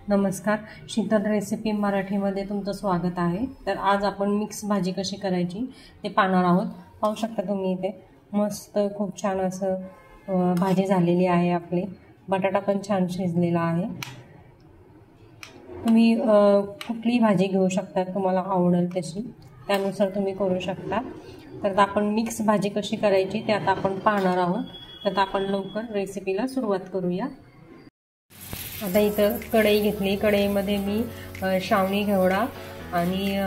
नमस्कार, शीतल रेसिपी मराठीमध्ये तुमचं स्वागत आहे। तर आज आपण मिक्स भाजी कशी करायची ते पाहणार आहोत। पाहू शकता तुम्ही इथे मस्त खूप छान असं भाजी झालेली आहे। आपली बटाटा पण छान शिजलेला आहे। तुम्ही कुठली भाजी घेऊ शकता, तुम्हाला आवडेल तशी त्यानुसार तुम्ही करू शकता। तर आपण मिक्स भाजी कशी करायची ते आता आपण पाहणार आहोत। तर आपण लवकर रेसिपीला सुरुवात करूया। आता इथं कढई घेतली, कढईमध्ये मी शावणी घेवडा आणि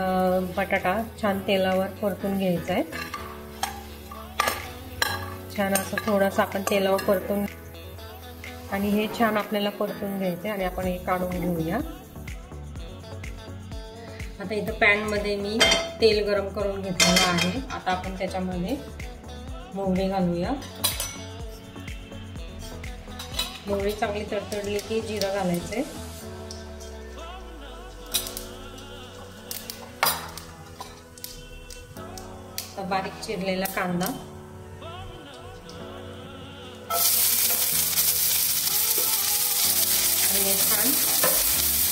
बटाटा छान तेलावर परतून घ्यायचा आहे। छान असं थोडंसं आपण तेलावर परतून आणि हे छान आपल्याला परतून घ्यायचे आणि आपण हे काढून घेऊया। आता इथं पॅन मध्ये मी तेल गरम करून घेतलेलं आहे। आता आपण त्याच्यामध्ये मोहरी घालूया। मोहरी चांगली तडतडली की जिरं घालायचे। आता बारीक चिरलेला कांदा आणि हे छान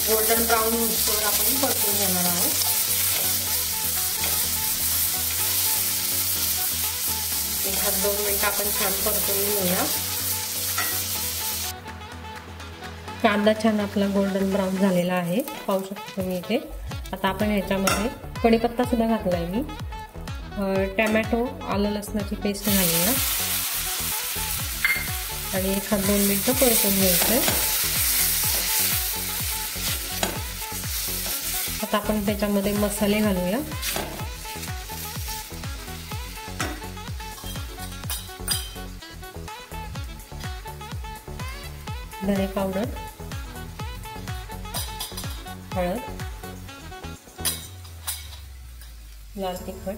गोल्डन ब्राउन होईपर्यंत आपण परतून घेणार आहोत। एक 2 मिनिट आपण छान परतून घेऊया। कांदा छान आपला गोल्डन ब्राउन झालेला आहे, पाहू शकता तुम्ही इथे। आता आपण ह्याच्यामध्ये कढीपत्ता सुद्धा घातलाय मी, टोमॅटो आलं लसणाची पेस्ट घालूया आणि 1-2 मिनिटं परतून घ्यायचं। आता आपण त्याच्यामध्ये मसाले घालूया। धने पावडर, हळद, लाल तिखट,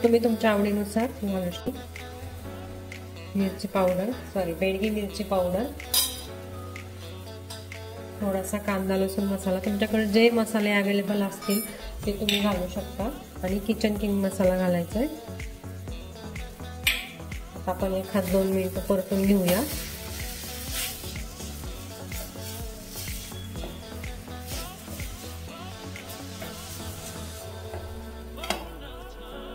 तुम्ही तुमच्या आवडीनुसार घालू शकता। मिरची पावडर, बेडगी मिरची पावडर, थोडासा कांदा लसूण मसाला, तुमच्याकडे जे मसाले अवेलेबल असतील ते तुम्ही घालू शकता आणि किचन किंग मसाला घालायचा आहे। आपण 1-2 मिनिटं परतून घेऊया।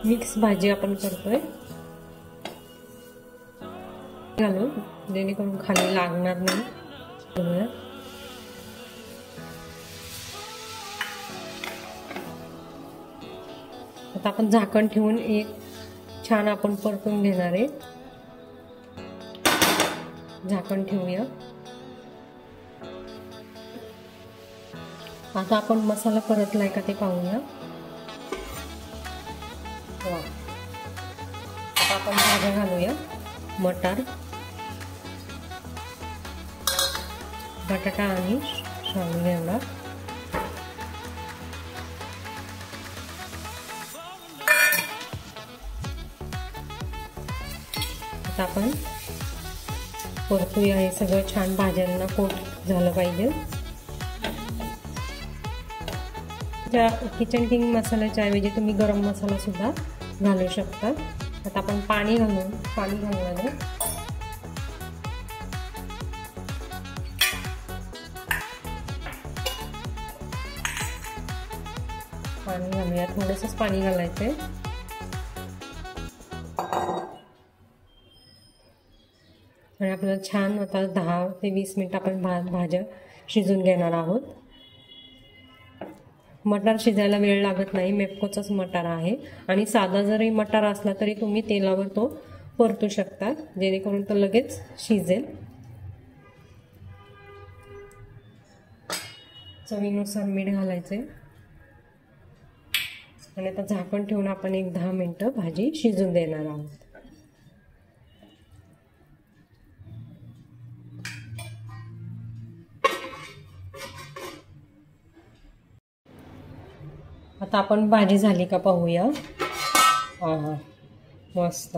मिक्स भाजी आपण करतोय, घालून जेणेकरून खाली लागणार नाही। आता आपण झाकण ठेवून एक छान आपण परतून घेणार आहे। झाकण ठेवूया। आता आपण मसाला परतलाय का ते पाहूया। आता आपण भाज्या घालूया, मटार, बटाटा आणि शावणी घेवडा। आता आपण परतूया, हे सगळं छान भाज्यांना कोट झालं पाहिजे। किचन किंग मसाल्याच्या ऐवजी तुम्ही गरम मसाला सुद्धा घालू शकता। आता आपण पाणी घालणार आहे। पाणी घालूया, थोडंसंच पाणी घालायचंय। आणि आपल्याला छान आता 10 ते 20 मिनिट आपण भाज्या शिजून घेणार आहोत। मटार शिजायला वेळ लागत नाही, मेपकोचाच मटार आहे आणि साधा जरी मटार असला तरी तुम्ही तेलावर तो परतू शकता, जेणेकरून तो लगेच शिजेल। चवीनुसार मीठ घालायचे आणि आता झाकण ठेवून आपण 10 मिनिटं भाजी शिजून देणार आहोत। आता आपण भाजी झाली का पाहूया। मस्त,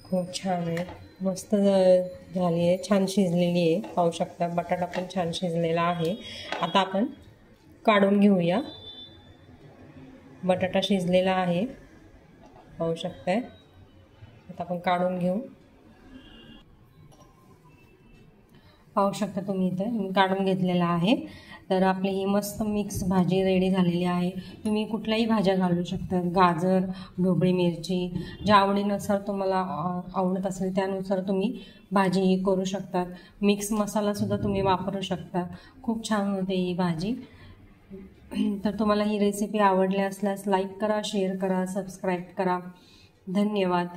खूप छान आहे, मस्त झाली आहे, छान शिजलेली आहे, पाहू शकता। बटाटा पण छान शिजलेला आहे। आता आपण काढून घेऊया। बटाटा शिजलेला आहे, पाहू शकताय। आता आपण काढून घेऊ। पाहू शकता तुम्ही इथे मी काढून घेतलेला आहे। तर आपली ही मस्त मिक्स भाजी रेडी झालेली आहे। तुम्ही कुठल्याही भाज्या घालू शकता, गाजर, ढोबळी मिरची, ज्या आवडीनुसार तुम्हाला आवडत असेल त्यानुसार तुम्ही भाजी ही करू शकता। मिक्स मसालासुद्धा तुम्ही वापरू शकता, खूप छान होते ही भाजी। तर तुम्हाला ही रेसिपी आवडली असल्यास लाईक करा, शेअर करा, सबस्क्राईब करा। धन्यवाद।